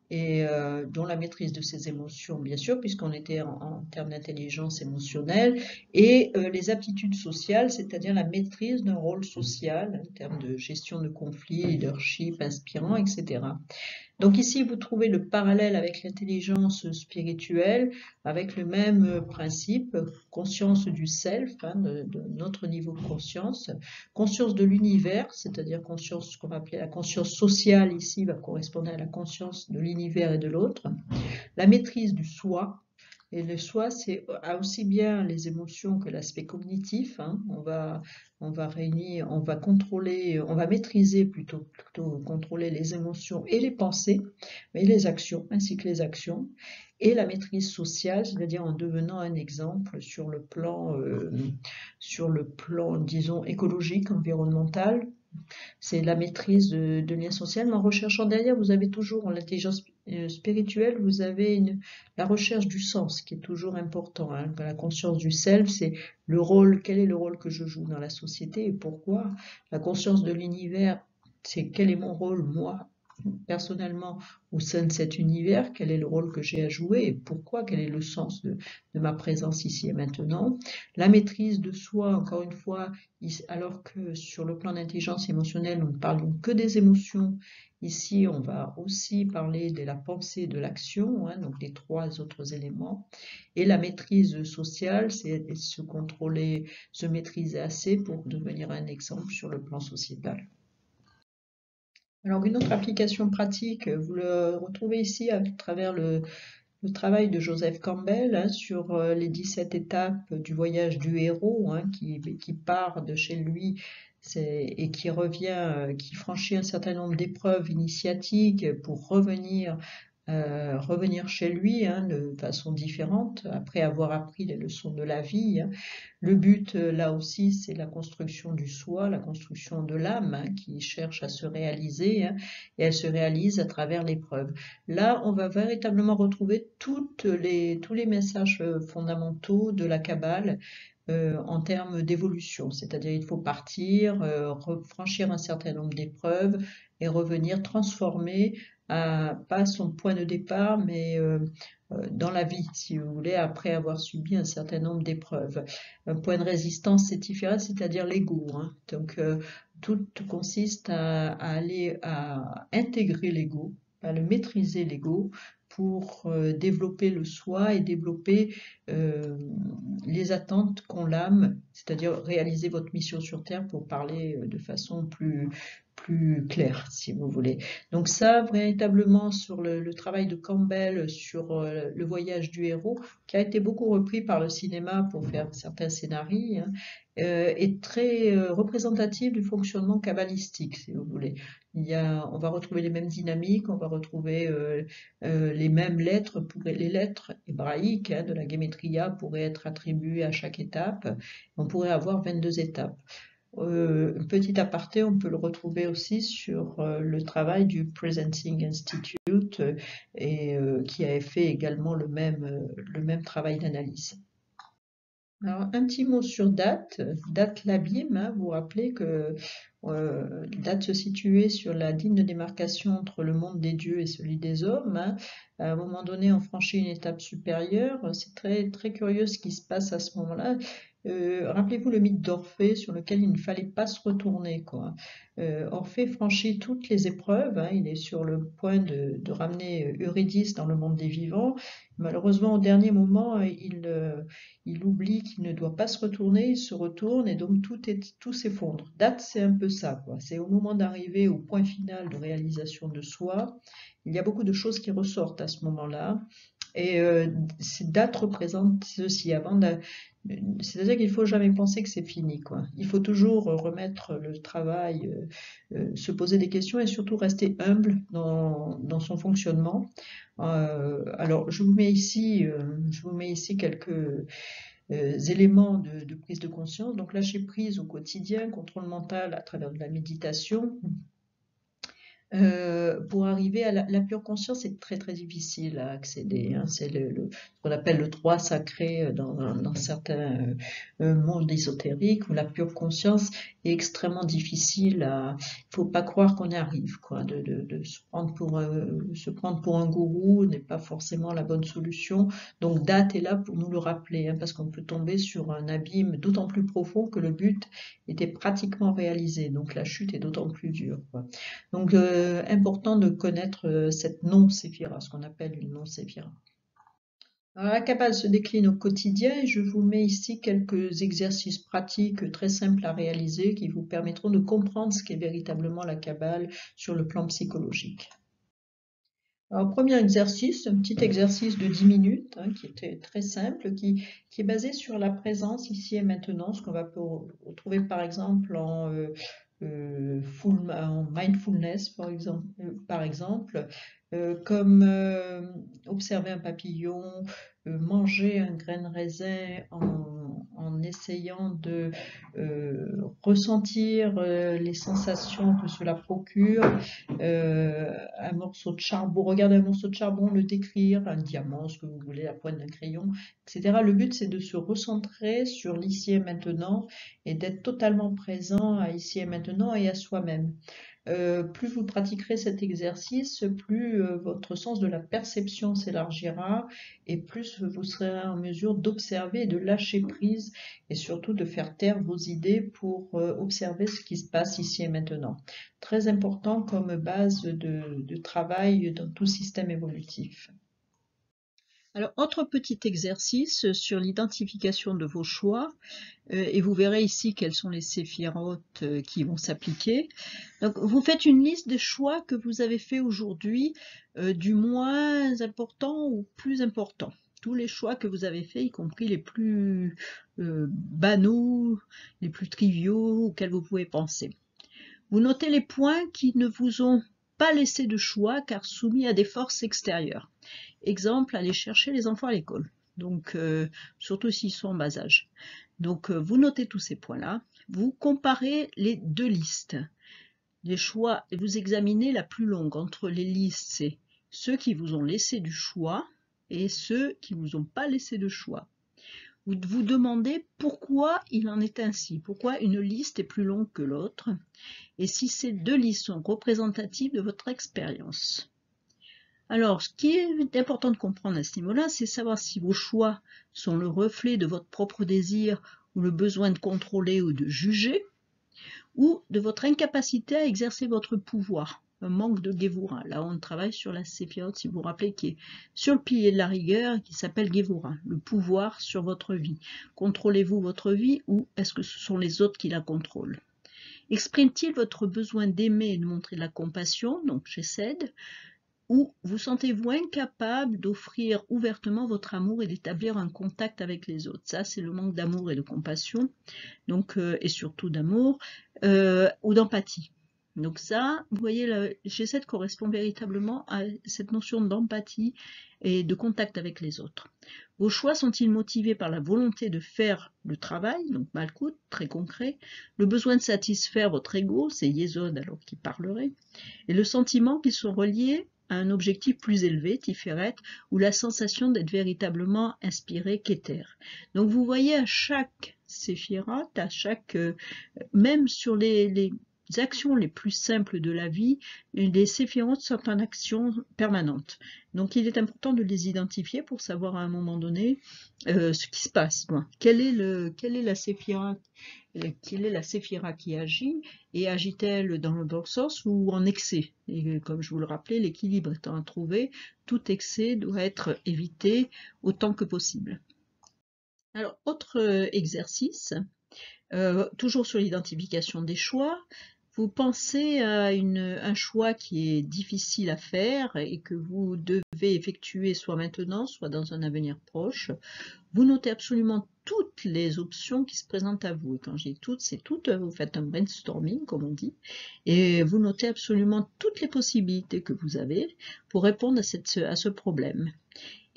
et dont la maîtrise de ses émotions, bien sûr, puisqu'on était en termes d'intelligence émotionnelle, et les aptitudes sociales, c'est-à-dire la maîtrise d'un rôle social, en termes de gestion de conflits, leadership, inspirant, etc. Donc ici, vous trouvez le parallèle avec l'intelligence spirituelle, avec le même principe, conscience du self, hein, de notre niveau de conscience de l'univers, c'est-à-dire conscience, ce qu'on va appeler la conscience sociale ici, va correspondre à la conscience de l'univers et de l'autre, la maîtrise du soi. Et le soi, a aussi bien les émotions que l'aspect cognitif, hein. On va contrôler, on va maîtriser plutôt contrôler les émotions et les pensées, mais les actions, ainsi que les actions, et la maîtrise sociale, c'est-à-dire en devenant un exemple sur le plan, disons, écologique, environnemental. C'est la maîtrise de lien social, mais en recherchant derrière, vous avez toujours l'intelligence spirituel, vous avez la recherche du sens qui est toujours important, hein. La conscience du self, c'est le rôle, quel est le rôle que je joue dans la société et pourquoi. La conscience de l'univers, c'est quel est mon rôle, moi, personnellement, au sein de cet univers, quel est le rôle que j'ai à jouer et pourquoi, quel est le sens de ma présence ici et maintenant. La maîtrise de soi, encore une fois, alors que sur le plan d'intelligence émotionnelle, nous ne parlons que des émotions. Ici, on va aussi parler de la pensée, de l'action, hein, donc les trois autres éléments. Et la maîtrise sociale, c'est se contrôler, se maîtriser assez pour devenir un exemple sur le plan sociétal. Alors, une autre application pratique, vous le retrouvez ici à travers le travail de Joseph Campbell, hein, sur les 17 étapes du voyage du héros, hein, qui part de chez lui et qui revient, qui franchit un certain nombre d'épreuves initiatiques pour revenir chez lui, hein, de façon différente, après avoir appris les leçons de la vie, hein. Le but, là aussi, c'est la construction du soi, la construction de l'âme, hein, qui cherche à se réaliser, hein, et elle se réalise à travers l'épreuve. Là, on va véritablement retrouver tous les messages fondamentaux de la Kabbale en termes d'évolution, c'est-à-dire il faut partir, franchir un certain nombre d'épreuves et revenir transformer pas son point de départ, mais dans la vie, si vous voulez, après avoir subi un certain nombre d'épreuves. Un point de résistance, c'est-à-dire l'ego, hein. Donc, tout consiste à intégrer l'ego, à le maîtriser l'ego pour développer le soi et développer les attentes qu'ont l'âme, c'est-à-dire réaliser votre mission sur Terre pour parler de façon plus claire, si vous voulez. Donc ça, véritablement, sur le travail de Campbell sur le voyage du héros, qui a été beaucoup repris par le cinéma pour faire certains scénarios, hein, est très représentatif du fonctionnement kabbalistique, si vous voulez. On va retrouver les mêmes dynamiques, on va retrouver les mêmes lettres, les lettres hébraïques, hein, de la Gematria pourraient être attribuées à chaque étape. On pourrait avoir 22 étapes. Petit aparté, on peut le retrouver aussi sur le travail du Presenting Institute et qui a fait également le même travail d'analyse. Alors, un petit mot sur Date. Date l'abîme, hein, vous vous rappelez que Date se situait sur la ligne de démarcation entre le monde des dieux et celui des hommes, hein. À un moment donné, on franchit une étape supérieure. C'est très, très curieux ce qui se passe à ce moment-là. Rappelez-vous le mythe d'Orphée sur lequel il ne fallait pas se retourner, quoi. Orphée franchit toutes les épreuves, hein, il est sur le point de ramener Eurydice dans le monde des vivants. Malheureusement, au dernier moment, il oublie qu'il ne doit pas se retourner, il se retourne et donc tout s'effondre. Date, c'est un peu ça, quoi. C'est au moment d'arriver au point final de réalisation de soi, il y a beaucoup de choses qui ressortent à ce moment-là. Et ces dates représentent ceci. C'est-à-dire qu'il ne faut jamais penser que c'est fini, quoi. Il faut toujours remettre le travail, se poser des questions et surtout rester humble dans son fonctionnement. Alors, je vous mets ici quelques éléments de prise de conscience. Donc, lâcher prise au quotidien, contrôle mental à travers de la méditation. Pour arriver à la pure conscience, c'est très très difficile à accéder, hein. C'est ce qu'on appelle le droit sacré dans certains mondes ésotériques, où la pure conscience est extrêmement difficile à. Il faut pas croire qu'on y arrive, quoi. De se prendre pour un gourou n'est pas forcément la bonne solution. Donc Date est là pour nous le rappeler, hein, parce qu'on peut tomber sur un abîme d'autant plus profond que le but était pratiquement réalisé. Donc la chute est d'autant plus dure, quoi. Donc, important de connaître cette non-séphira, ce qu'on appelle une non-séphira. Alors, la Kabbale se décline au quotidien et je vous mets ici quelques exercices pratiques très simples à réaliser qui vous permettront de comprendre ce qu'est véritablement la Kabbale sur le plan psychologique. Alors, premier exercice, un petit exercice de 10 minutes, hein, qui était très simple, qui est basé sur la présence ici et maintenant, ce qu'on va retrouver par exemple en mindfulness, par exemple, comme observer un papillon, manger un grain de raisin en essayant de ressentir les sensations que cela procure. Un morceau de charbon, regardez un morceau de charbon, le décrire, un diamant, ce que vous voulez, la pointe d'un crayon, etc. Le but, c'est de se recentrer sur l'ici et maintenant et d'être totalement présent à ici et maintenant et à soi-même. Plus vous pratiquerez cet exercice, plus votre sens de la perception s'élargira et plus vous serez en mesure d'observer et de lâcher prise et surtout de faire taire vos idées pour observer ce qui se passe ici et maintenant. Très important comme base de travail dans tout système évolutif. Alors, autre petit exercice sur l'identification de vos choix, et vous verrez ici quelles sont les séphirotes qui vont s'appliquer. Donc, vous faites une liste des choix que vous avez fait aujourd'hui, du moins important au plus important. Tous les choix que vous avez faits, y compris les plus banaux, les plus triviaux auxquels vous pouvez penser. Vous notez les points qui ne vous ont pas laissé de choix car soumis à des forces extérieures. Exemple, aller chercher les enfants à l'école, donc surtout s'ils sont en bas âge. Donc vous notez tous ces points-là, vous comparez les deux listes. Les choix, et vous examinez la plus longue entre les listes, c'est ceux qui vous ont laissé du choix et ceux qui ne vous ont pas laissé de choix. Vous vous demandez pourquoi il en est ainsi, pourquoi une liste est plus longue que l'autre, et si ces deux listes sont représentatives de votre expérience. Alors, ce qui est important de comprendre à ce niveau-là, c'est savoir si vos choix sont le reflet de votre propre désir ou le besoin de contrôler ou de juger, ou de votre incapacité à exercer votre pouvoir, un manque de Gévura. Là, on travaille sur la séphirote, si vous vous rappelez, qui est sur le pilier de la rigueur, qui s'appelle Gévura, le pouvoir sur votre vie. Contrôlez-vous votre vie ou est-ce que ce sont les autres qui la contrôlent? Exprime-t-il votre besoin d'aimer et de montrer de la compassion, donc j'essaide, ou vous sentez-vous incapable d'offrir ouvertement votre amour et d'établir un contact avec les autres? Ça, c'est le manque d'amour et de compassion, donc, et surtout d'amour, ou d'empathie. Donc ça, vous voyez, G7 correspond véritablement à cette notion d'empathie et de contact avec les autres. Vos choix sont-ils motivés par la volonté de faire le travail, donc Malkout, très concret, le besoin de satisfaire votre ego, c'est Yesod alors qui parlerait, et le sentiment qu'ils sont reliés à un objectif plus élevé, Tiferet, ou la sensation d'être véritablement inspiré, Keter. Donc vous voyez à chaque séphirote, à chaque, même sur les actions les plus simples de la vie, les séphirotes sont en action permanente. Donc il est important de les identifier pour savoir à un moment donné ce qui se passe. Quelle est la séphirote, quelle est la séphira qui agit, et agit-elle dans le bon sens ou en excès? Et comme je vous le rappelais, l'équilibre étant à trouver, tout excès doit être évité autant que possible. Alors, autre exercice, toujours sur l'identification des choix, vous pensez à un choix qui est difficile à faire et que vous devez effectuer soit maintenant, soit dans un avenir proche. Vous notez absolument toutes les options qui se présentent à vous. Et quand je dis toutes, c'est toutes, vous faites un brainstorming, comme on dit, et vous notez absolument toutes les possibilités que vous avez pour répondre à ce problème.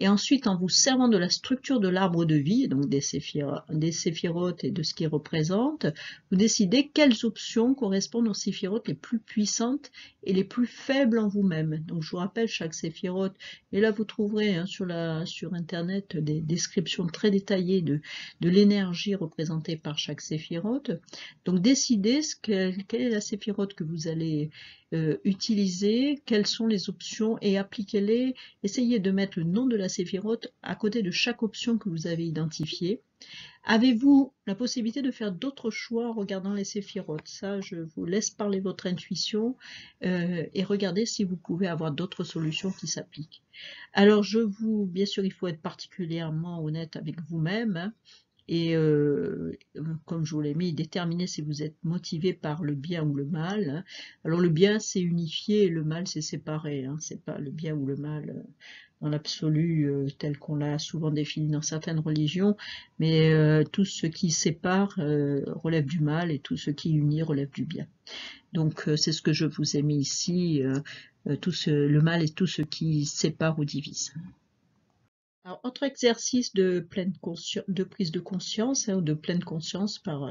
Et ensuite, en vous servant de la structure de l'arbre de vie, donc des séphirotes et de ce qu'ils représentent, vous décidez quelles options correspondent aux séphirotes les plus puissantes et les plus faibles en vous-même. Donc je vous rappelle chaque séphirote, et là vous trouverez sur Internet des descriptions très détaillées de l'énergie représentée par chaque séphirote. Donc décidez quelle est la séphirote que vous allez utiliser, quelles sont les options et appliquez-les. Essayez de mettre le nom de la séphirote à côté de chaque option que vous avez identifiée. Avez-vous la possibilité de faire d'autres choix en regardant les séphirotes? Ça, je vous laisse parler votre intuition et regardez si vous pouvez avoir d'autres solutions qui s'appliquent. Alors, bien sûr, il faut être particulièrement honnête avec vous-même, hein, et comme je vous l'ai mis, déterminer si vous êtes motivé par le bien ou le mal, hein. Alors le bien c'est unifié et le mal c'est séparé, hein. C'est pas le bien ou le mal dans l'absolu tel qu'on l'a souvent défini dans certaines religions, mais tout ce qui sépare relève du mal et tout ce qui unit relève du bien. Donc c'est ce que je vous ai mis ici, le mal est tout ce qui sépare ou divise. Alors, autre exercice de de prise de conscience, hein, ou de pleine conscience par,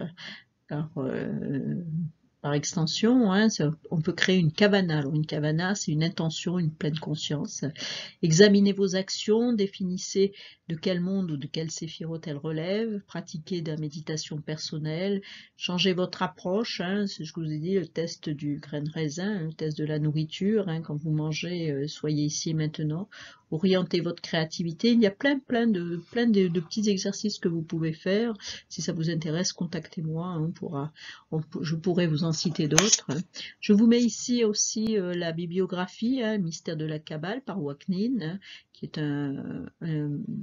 par extension, hein, on peut créer une kavana. Alors, une kavana, c'est une intention, une pleine conscience. Examinez vos actions, définissez de quel monde ou de quelle séphirote elles relèvent, pratiquez de la méditation personnelle, changez votre approche, hein, c'est ce que je vous ai dit, le test du grain de raisin, le test de la nourriture, hein, quand vous mangez, soyez ici et maintenant, orientez votre créativité. Il y a plein de petits exercices que vous pouvez faire. Si ça vous intéresse, contactez-moi, hein, je pourrais vous en citer d'autres. Je vous mets ici aussi la bibliographie, hein, Mystère de la Kabbale par Waknin, hein, qui est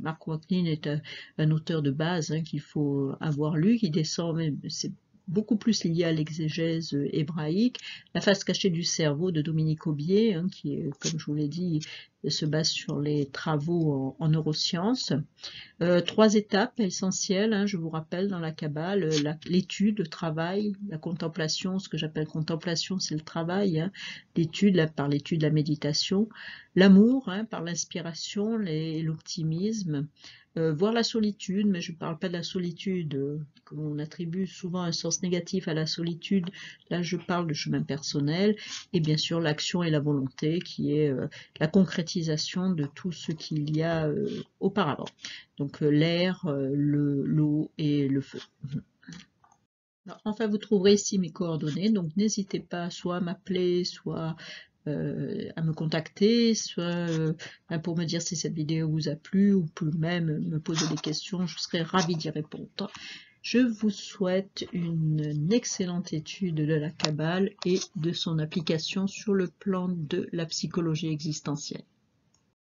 Mark Waknin est un auteur de base, hein, qu'il faut avoir lu, qui descend, c'est beaucoup plus lié à l'exégèse hébraïque. La face cachée du cerveau de Dominique Aubier, hein, qui est, comme je vous l'ai dit, se base sur les travaux en neurosciences. 3 étapes essentielles, hein, je vous rappelle, dans la Kabbale, l'étude, le travail, la contemplation. Ce que j'appelle contemplation, c'est le travail, hein, l'étude, par l'étude, la méditation, l'amour, hein, par l'inspiration, l'optimisme, voir la solitude, mais je ne parle pas de la solitude, on attribue souvent un sens négatif à la solitude. Là, je parle de chemin personnel, et bien sûr l'action et la volonté, qui est la concrétisation de tout ce qu'il y a auparavant. Donc l'air, l'eau et le feu. Alors, enfin, vous trouverez ici mes coordonnées, donc n'hésitez pas soit à m'appeler, soit à me contacter, soit pour me dire si cette vidéo vous a plu, ou même me poser des questions, je serai ravie d'y répondre. Je vous souhaite une excellente étude de la Kabbale et de son application sur le plan de la psychologie existentielle.